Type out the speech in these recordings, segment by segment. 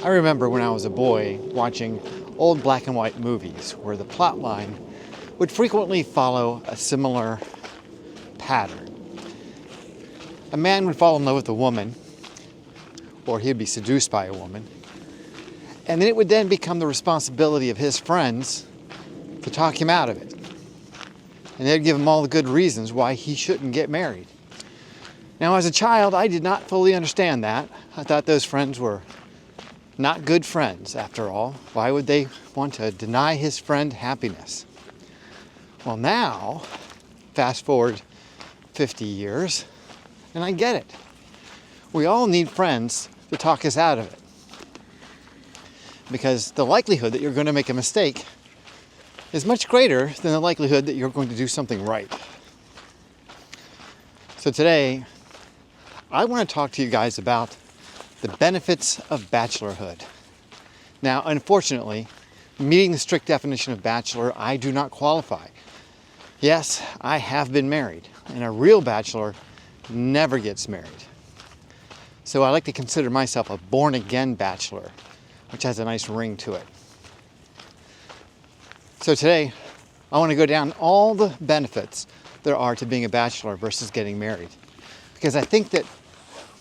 I remember when I was a boy watching old black and white movies where the plot line would frequently follow a similar pattern. A man would fall in love with a woman, or he'd be seduced by a woman, and then it would then become the responsibility of his friends to talk him out of it. And they'd give him all the good reasons why he shouldn't get married. Now, as a child, I did not fully understand that. I thought those friends were not good friends, after all. Why would they want to deny his friend happiness? Well, now, fast forward 50 years, and I get it. We all need friends to talk us out of it. Because the likelihood that you're going to make a mistake is much greater than the likelihood that you're going to do something right. So today, I want to talk to you guys about the benefits of bachelorhood. Now, unfortunately, meeting the strict definition of bachelor, I do not qualify. Yes, I have been married, and a real bachelor never gets married. So I like to consider myself a born-again bachelor, which has a nice ring to it. So today, I want to go down all the benefits there are to being a bachelor versus getting married. Because I think that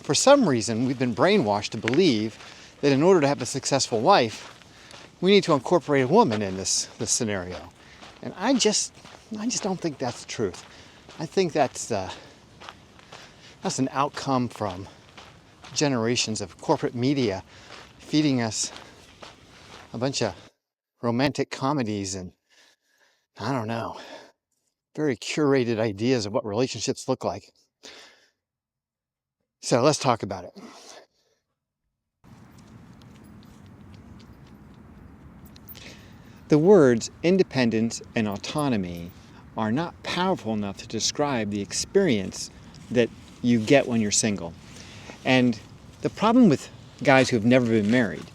for some reason, we've been brainwashed to believe that in order to have a successful life, we need to incorporate a woman in this scenario. And I just don't think that's the truth. I think that's an outcome from generations of corporate media feeding us a bunch of romantic comedies and, I don't know, very curated ideas of what relationships look like. So let's talk about it. The words independence and autonomy are not powerful enough to describe the experience that you get when you're single. And the problem with guys who have never been married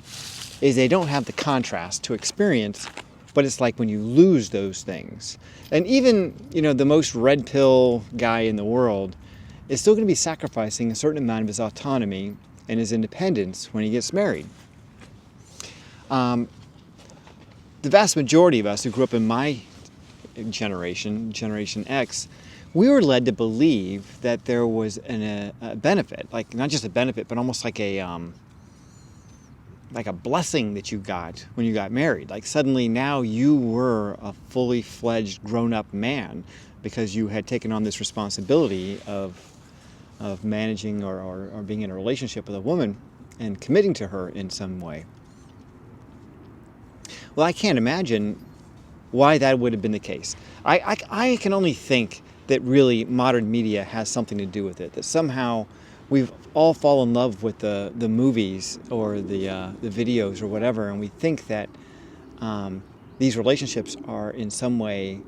is they don't have the contrast to experience what it's like when you lose those things. And even, the most red pill guy in the world is still going to be sacrificing a certain amount of his autonomy and his independence when he gets married. The vast majority of us who grew up in my generation, Generation X, we were led to believe that there was a benefit, like not just a benefit, but almost like a blessing that you got when you got married. Like suddenly now you were a fully fledged grown-up man because you had taken on this responsibility of managing or being in a relationship with a woman and committing to her in some way. Well, I can't imagine why that would have been the case. I can only think that really modern media has something to do with it, that somehow we've all fallen in love with the movies or the videos or whatever, and we think that these relationships are in some way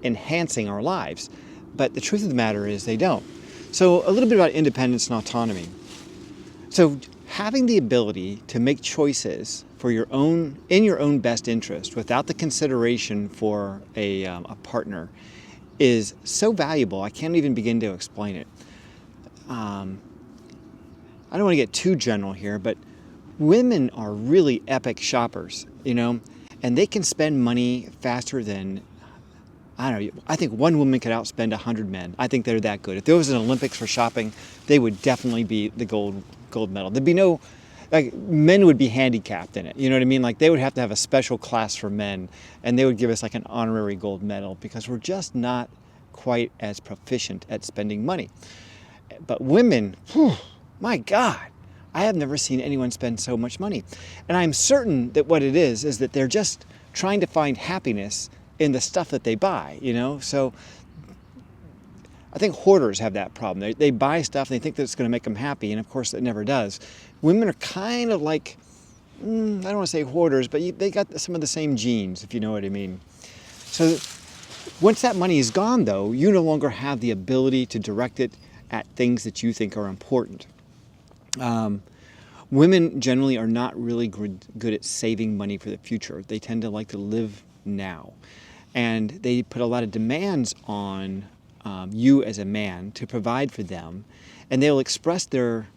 enhancing our lives. But the truth of the matter is they don't. So a little bit about independence and autonomy. So having the ability to make choices for your own best interest without the consideration for a partner is so valuable. I can't even begin to explain it. I don't want to get too general here, but women are really epic shoppers, and they can spend money faster than, I don't know, I think one woman could outspend 100 men. I think they're that good. If there was an Olympics for shopping, they would definitely be the gold medal. There'd be no, men would be handicapped in it. You know what I mean? Like they would have to have a special class for men, and they would give us like an honorary gold medal because we're just not quite as proficient at spending money. But women, my God, I have never seen anyone spend so much money. And I'm certain that what it is that they're just trying to find happiness in the stuff that they buy, So I think hoarders have that problem. They buy stuff and they think that it's going to make them happy, and of course it never does. Women are kind of like, I don't want to say hoarders, but they got some of the same genes, if you know what I mean. So once that money is gone, though, you no longer have the ability to direct it at things that you think are important. Women generally are not really good at saving money for the future. They tend to like to live now. And they put a lot of demands on you as a man to provide for them. And they'll express their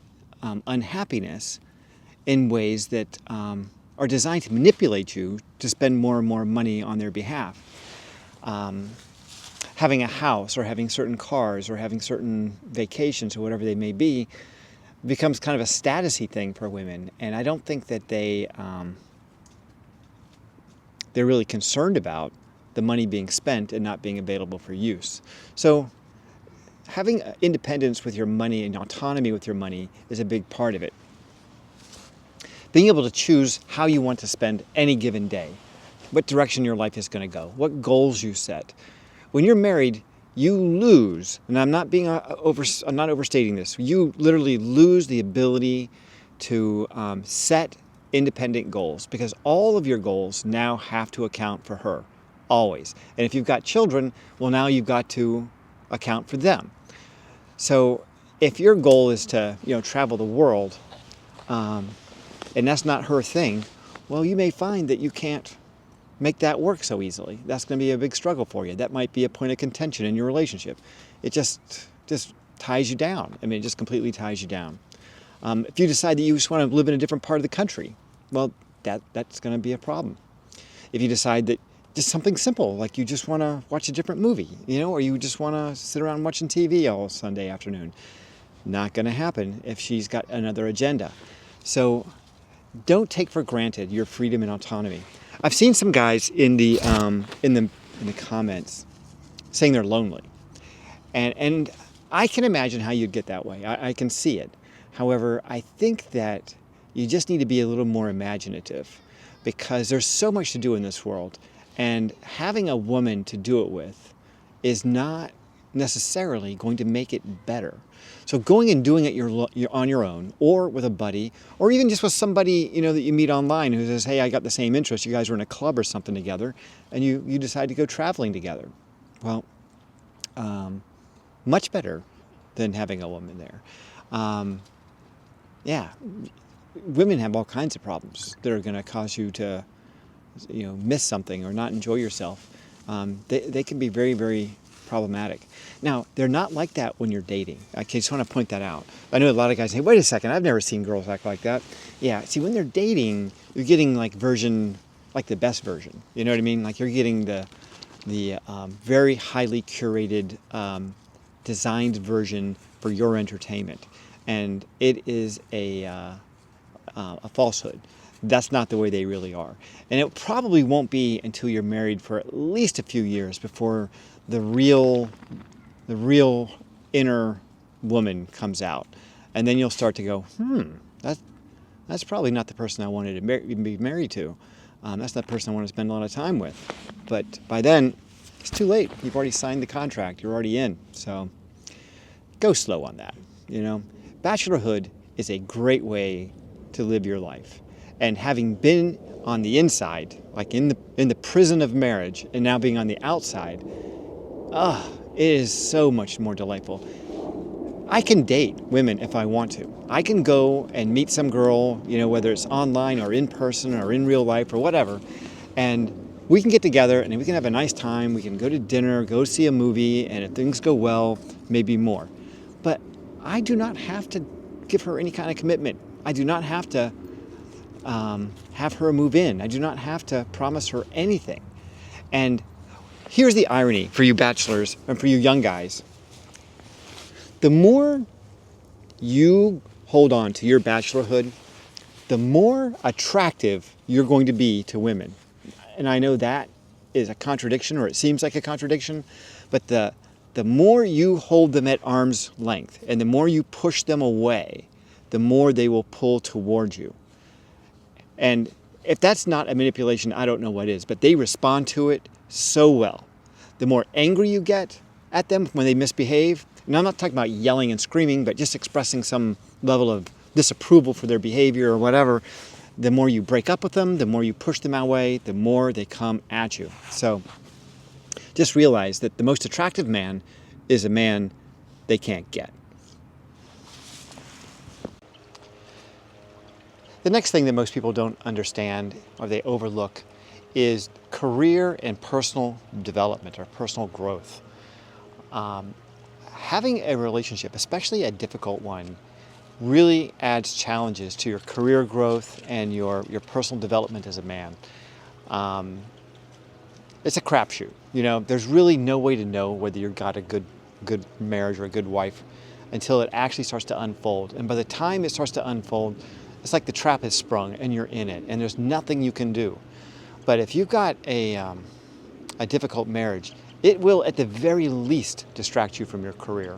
unhappiness in ways that are designed to manipulate you to spend more and more money on their behalf. Having a house or having certain cars or having certain vacations or whatever they may be becomes kind of a status-y thing for women. And I don't think that they're really concerned about the money being spent and not being available for use. So having independence with your money and autonomy with your money is a big part of it. Being able to choose how you want to spend any given day, what direction your life is going to go, what goals you set. When you're married, you lose, and I'm not overstating this. You literally lose the ability to set independent goals, because all of your goals now have to account for her, always. And if you've got children, well, now you've got to account for them. So if your goal is to, travel the world, and that's not her thing, well, you may find that you can't make that work so easily. That's going to be a big struggle for you. That might be a point of contention in your relationship. It just ties you down. I mean, it just completely ties you down. If you decide that you just want to live in a different part of the country, well, that's going to be a problem. If you decide that just something simple, like you just want to watch a different movie, or you just want to sit around watching TV all Sunday afternoon, not going to happen if she's got another agenda. So don't take for granted your freedom and autonomy. I've seen some guys in the comments saying they're lonely, and I can imagine how you'd get that way. I can see it. However, I think that you just need to be a little more imaginative, because there's so much to do in this world, and having a woman to do it with is not necessarily going to make it better. So going and doing it you're on your own, or with a buddy, or even just with somebody that you meet online who says, hey, I got the same interest, you guys are in a club or something together, and you decide to go traveling together. Well, much better than having a woman there. Yeah, women have all kinds of problems that are going to cause you to miss something or not enjoy yourself. They can be very, very problematic. Now, they're not like that when you're dating. I just want to point that out. I know a lot of guys say, wait a second, I've never seen girls act like that. Yeah, see, when they're dating, you're getting like the best version. You know what I mean? Like you're getting the very highly curated, designed version for your entertainment. And it is a falsehood. That's not the way they really are. And it probably won't be until you're married for at least a few years before the real inner woman comes out. And then you'll start to go, that's probably not the person I wanted to be married to. That's not the person I want to spend a lot of time with. But by then, it's too late. You've already signed the contract. You're already in. So go slow on that. Bachelorhood is a great way to live your life. And having been on the inside, like in the prison of marriage, and now being on the outside, it is so much more delightful. I can date women if I want to. I can go and meet some girl, whether it's online or in person or in real life or whatever, and we can get together and we can have a nice time. We can go to dinner, go see a movie, and if things go well, maybe more. But I do not have to give her any kind of commitment. I do not have to have her move in. I do not have to promise her anything. And here's the irony for you bachelors and for you young guys. The more you hold on to your bachelorhood, the more attractive you're going to be to women. And I know that is a contradiction, or it seems like a contradiction, but the more you hold them at arm's length and the more you push them away, the more they will pull towards you. And if that's not a manipulation, I don't know what is, but they respond to it so well. The more angry you get at them when they misbehave, and I'm not talking about yelling and screaming, but just expressing some level of disapproval for their behavior or whatever, the more you break up with them, the more you push them away, the more they come at you. So just realize that the most attractive man is a man they can't get. The next thing that most people don't understand or they overlook is career and personal development or personal growth. Having a relationship, especially a difficult one, really adds challenges to your career growth and your personal development as a man. It's a crapshoot. There's really no way to know whether you've got a good marriage or a good wife until it actually starts to unfold. And by the time it starts to unfold, it's like the trap is sprung and you're in it, and there's nothing you can do. But if you've got a difficult marriage, it will at the very least distract you from your career.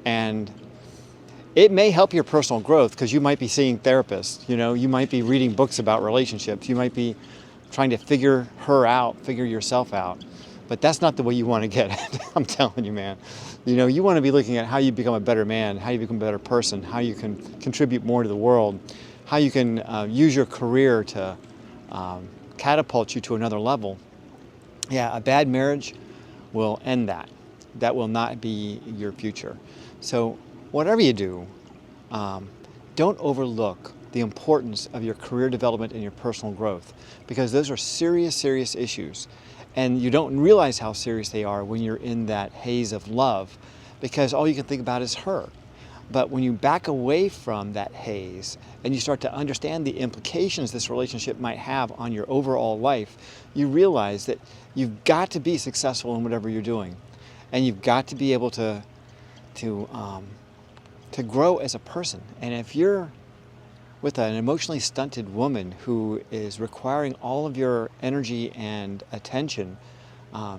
And it may help your personal growth because you might be seeing therapists, you might be reading books about relationships, you might be trying to figure yourself out. But that's not the way you want to get it. I'm telling you, man. You want to be looking at how you become a better man, how you become a better person, how you can contribute more to the world, how you can use your career to catapult you to another level. Yeah, a bad marriage will end that. That will not be your future. So whatever you do, don't overlook the importance of your career development and your personal growth, because those are serious, serious issues. And you don't realize how serious they are when you're in that haze of love, because all you can think about is her. But when you back away from that haze and you start to understand the implications this relationship might have on your overall life, you realize that you've got to be successful in whatever you're doing. And you've got to be able to grow as a person. And if you're with an emotionally stunted woman who is requiring all of your energy and attention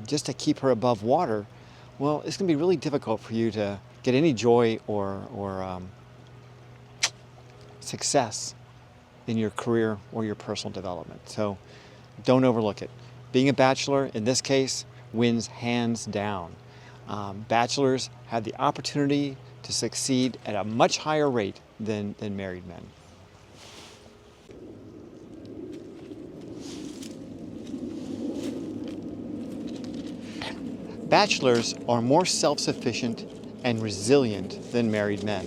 just to keep her above water, well, it's going to be really difficult for you to get any joy or success in your career or your personal development. So don't overlook it. Being a bachelor, in this case, wins hands down. Bachelors have the opportunity to succeed at a much higher rate than married men. Bachelors are more self-sufficient and resilient than married men.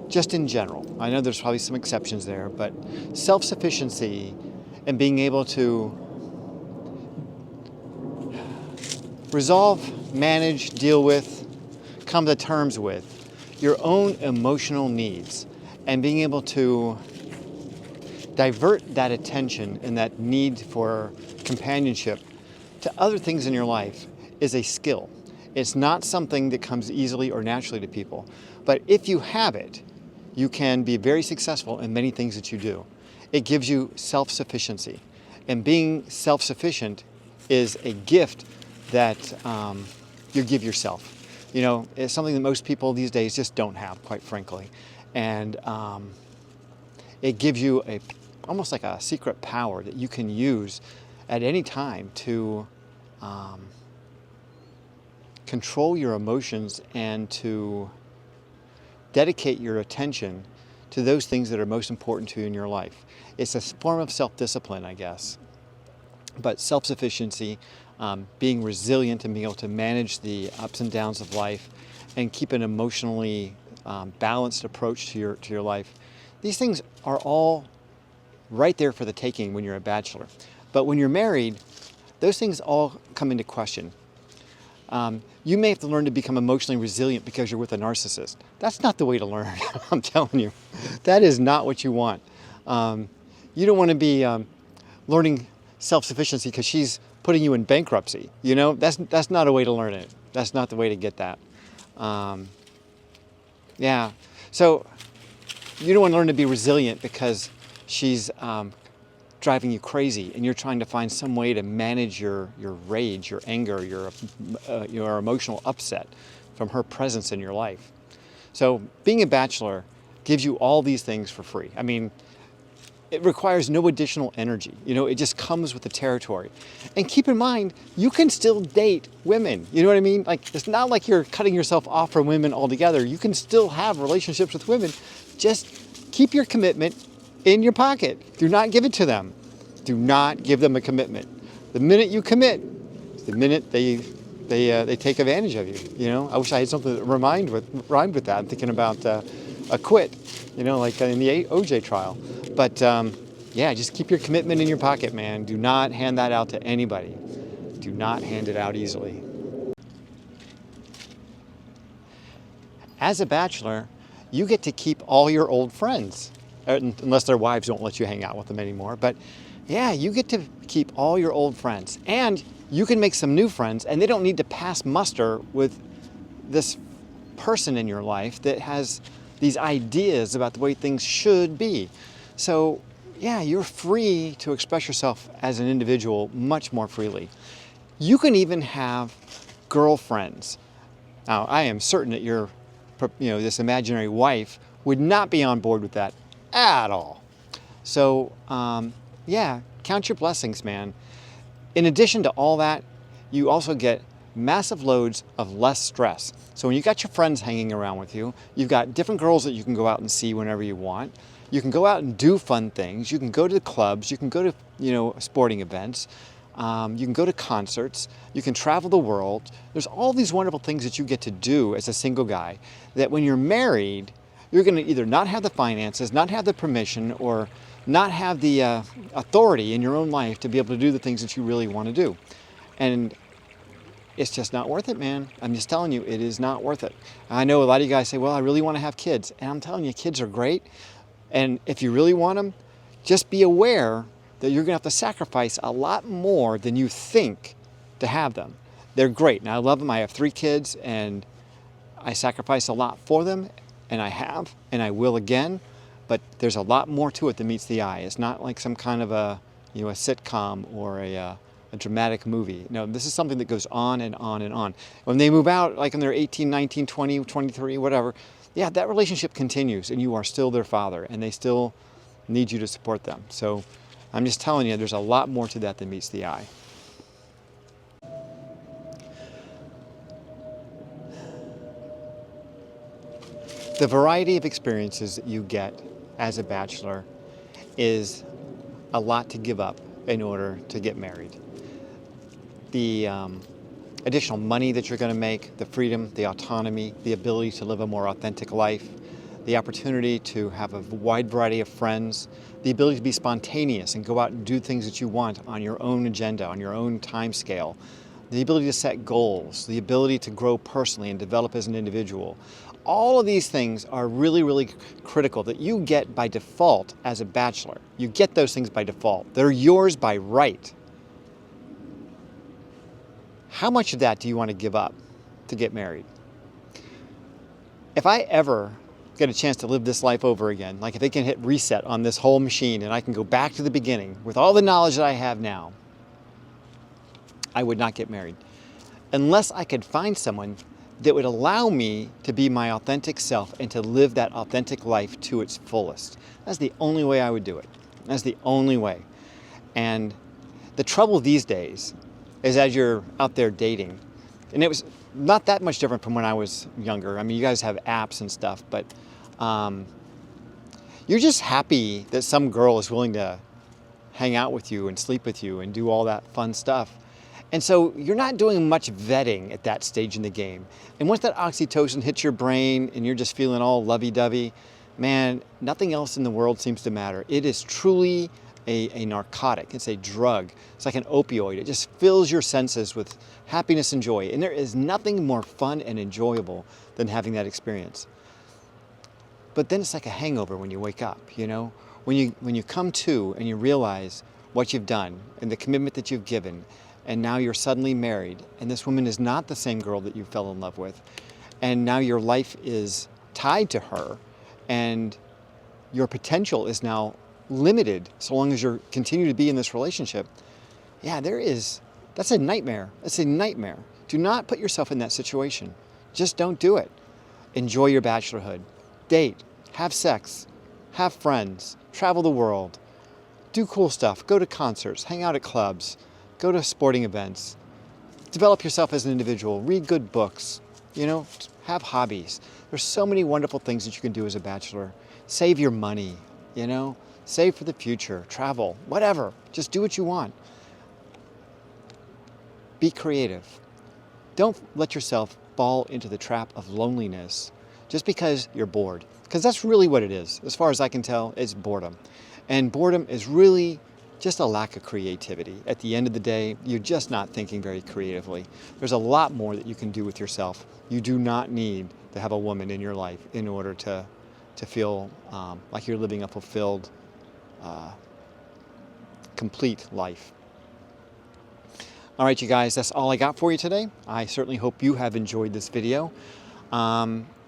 Just in general. I know there's probably some exceptions there, but self-sufficiency and being able to resolve, manage, deal with, come to terms with your own emotional needs, and being able to divert that attention and that need for companionship to other things in your life is a skill. It's not something that comes easily or naturally to people. But if you have it, you can be very successful in many things that you do. It gives you self-sufficiency. And being self-sufficient is a gift that you give yourself. It's something that most people these days just don't have, quite frankly. And it gives you almost like a secret power that you can use at any time to control your emotions and to dedicate your attention to those things that are most important to you in your life. It's a form of self-discipline, I guess. But self-sufficiency, being resilient and being able to manage the ups and downs of life and keep an emotionally balanced approach to your life, these things are all right there for the taking when you're a bachelor. But when you're married, those things all come into question. You may have to learn to become emotionally resilient because you're with a narcissist. That's not the way to learn. I'm telling you. That is not what you want. You don't want to be learning self-sufficiency because she's putting you in bankruptcy. That's not a way to learn it. That's not the way to get that. Yeah. So you don't want to learn to be resilient because she's driving you crazy and you're trying to find some way to manage your rage, your anger, your emotional upset from her presence in your life. So being a bachelor gives you all these things for free. I mean, it requires no additional energy. It just comes with the territory. And keep in mind, you can still date women. You know what I mean? Like, it's not like you're cutting yourself off from women altogether. You can still have relationships with women. Just keep your commitment in your pocket. Do not give it to them. Do not give them a commitment. The minute you commit, the minute they take advantage of you. I wish I had something that rhymed with that. I'm thinking about a quit, like in the OJ trial. But yeah, just keep your commitment in your pocket, man. Do not hand that out to anybody. Do not hand it out easily. As a bachelor, you get to keep all your old friends, unless their wives don't let you hang out with them anymore. But yeah, you get to keep all your old friends, and you can make some new friends, and they don't need to pass muster with this person in your life that has these ideas about the way things should be. So yeah, you're free to express yourself as an individual much more freely. You can even have girlfriends. Now, I am certain that this imaginary wife would not be on board with that at all. So yeah, count your blessings, man. In addition to all that, you also get massive loads of less stress. So when you got your friends hanging around with you, you've got different girls that you can go out and see whenever you want. You can go out and do fun things. You can go to the clubs. You can go to, sporting events. You can go to concerts. You can travel the world. There's all these wonderful things that you get to do as a single guy that when you're married, you're going to either not have the finances, not have the permission, or not have the authority in your own life to be able to do the things that you really want to do. And it's just not worth it, man. I'm just telling you, it is not worth it. I know a lot of you guys say, well, I really want to have kids. And I'm telling you, kids are great. And if you really want them, just be aware that you're going to have to sacrifice a lot more than you think to have them. They're great. And I love them. I have 3 kids, and I sacrifice a lot for them, and I have, and I will again. But there's a lot more to it than meets the eye. It's not like some kind of a sitcom or a dramatic movie. No, this is something that goes on and on and on. When they move out, like when they're 18, 19, 20, 23, whatever, yeah, that relationship continues, and you are still their father, and they still need you to support them. So I'm just telling you, there's a lot more to that than meets the eye. The variety of experiences that you get as a bachelor is a lot to give up in order to get married. The additional money that you're going to make, the freedom, the autonomy, the ability to live a more authentic life, the opportunity to have a wide variety of friends, the ability to be spontaneous and go out and do things that you want on your own agenda, on your own time scale, the ability to set goals, the ability to grow personally and develop as an individual. All of these things are really, really critical that you get by default as a bachelor. You get those things by default. They're yours by right. How much of that do you want to give up to get married? If I ever get a chance to live this life over again, like if they can hit reset on this whole machine and I can go back to the beginning with all the knowledge that I have now, I would not get married. Unless I could find someone that would allow me to be my authentic self and to live that authentic life to its fullest. That's the only way I would do it. That's the only way. And the trouble these days is as you're out there dating, and it was not that much different from when I was younger. I mean, you guys have apps and stuff, but you're just happy that some girl is willing to hang out with you and sleep with you and do all that fun stuff. And so you're not doing much vetting at that stage in the game. And once that oxytocin hits your brain and you're just feeling all lovey-dovey, man, nothing else in the world seems to matter. It is truly a narcotic. It's a drug. It's like an opioid. It just fills your senses with happiness and joy. And there is nothing more fun and enjoyable than having that experience. But then it's like a hangover when you wake up, you know? When you come to and you realize what you've done and the commitment that you've given, and now you're suddenly married, and this woman is not the same girl that you fell in love with, and now your life is tied to her, and your potential is now limited so long as you continue to be in this relationship. Yeah, that's a nightmare. It's a nightmare. Do not put yourself in that situation. Just don't do it. Enjoy your bachelorhood. Date, have sex, have friends, travel the world, do cool stuff, go to concerts, hang out at clubs, go to sporting events, develop yourself as an individual, read good books, have hobbies. There's so many wonderful things that you can do as a bachelor. Save your money, save for the future, travel, whatever. Just do what you want. Be creative. Don't let yourself fall into the trap of loneliness just because you're bored. Because that's really what it is. As far as I can tell, it's boredom. And boredom is really just a lack of creativity. At the end of the day, you're just not thinking very creatively. There's a lot more that you can do with yourself. You do not need to have a woman in your life in order to to feel like you're living a fulfilled, complete life. All right, you guys, that's all I got for you today. I certainly hope you have enjoyed this video.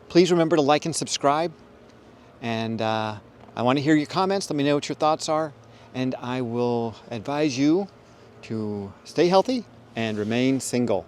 Please remember to like and subscribe. And I want to hear your comments. Let me know what your thoughts are. And I will advise you to stay healthy and remain single.